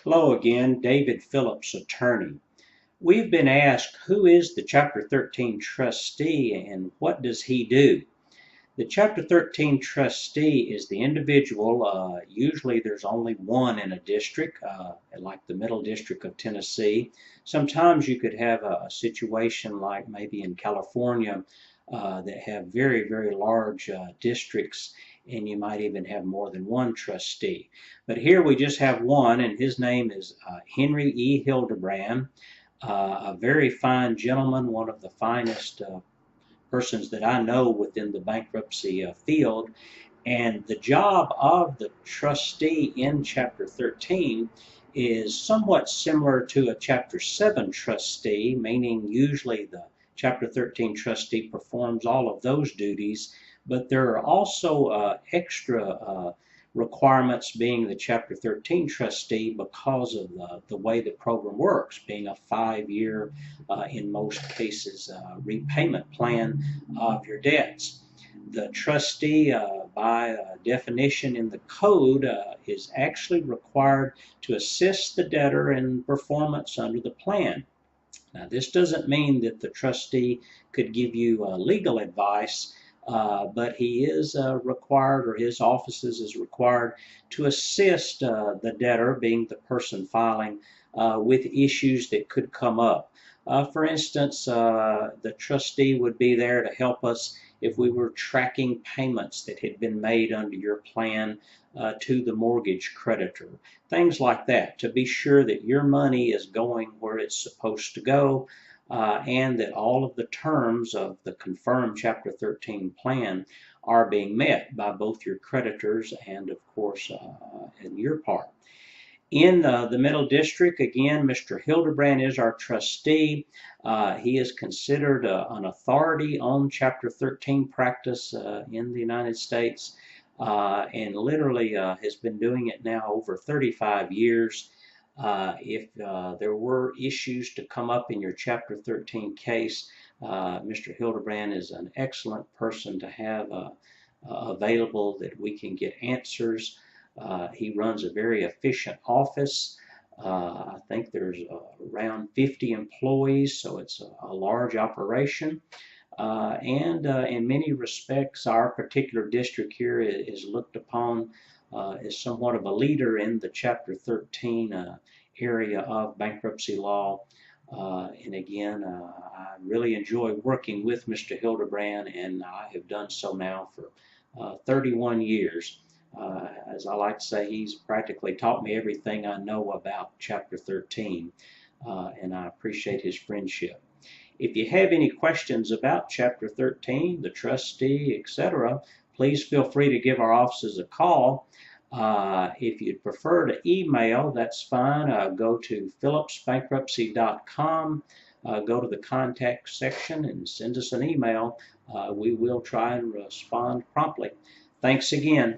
Hello again, David Phillips, attorney. We've been asked who is the Chapter 13 trustee and what does he do? The Chapter 13 trustee is the individual, usually there's only one in a district, like the Middle District of Tennessee. Sometimes you could have a situation like maybe in California that have very, very large districts, and you might even have more than one trustee. But here we just have one, and his name is Henry E. Hildebrand, a very fine gentleman, one of the finest persons that I know within the bankruptcy field. And the job of the trustee in Chapter 13 is somewhat similar to a Chapter 7 trustee, meaning usually the Chapter 13 trustee performs all of those duties, but there are also extra requirements being the Chapter 13 trustee because of the way the program works, being a 5-year, in most cases, repayment plan of your debts. The trustee, by definition in the code, is actually required to assist the debtor in performance under the plan. Now, this doesn't mean that the trustee could give you legal advice, but he is required, or his offices is required, to assist the debtor, being the person filing, with issues that could come up. For instance, the trustee would be there to help us if we were tracking payments that had been made under your plan to the mortgage creditor. Things like that, to be sure that your money is going where it's supposed to go, and that all of the terms of the confirmed Chapter 13 plan are being met by both your creditors and, of course, in your part. In the Middle District, again, Mr. Hildebrand is our trustee. He is considered an authority on Chapter 13 practice in the United States, and literally has been doing it now over 35 years. If there were issues to come up in your Chapter 13 case, Mr. Hildebrand is an excellent person to have available that we can get answers. He runs a very efficient office. I think there's around 50 employees, so it's a large operation. And in many respects, our particular district here is looked upon as somewhat of a leader in the Chapter 13 area of bankruptcy law. And again, I really enjoy working with Mr. Hildebrand, and I have done so now for 31 years. As I like to say, he's practically taught me everything I know about Chapter 13, and I appreciate his friendship. If you have any questions about Chapter 13, the trustee, etc., please feel free to give our offices a call. If you'd prefer to email, that's fine. Go to phillipsbankruptcy.com, go to the contact section and send us an email. We will try and respond promptly. Thanks again.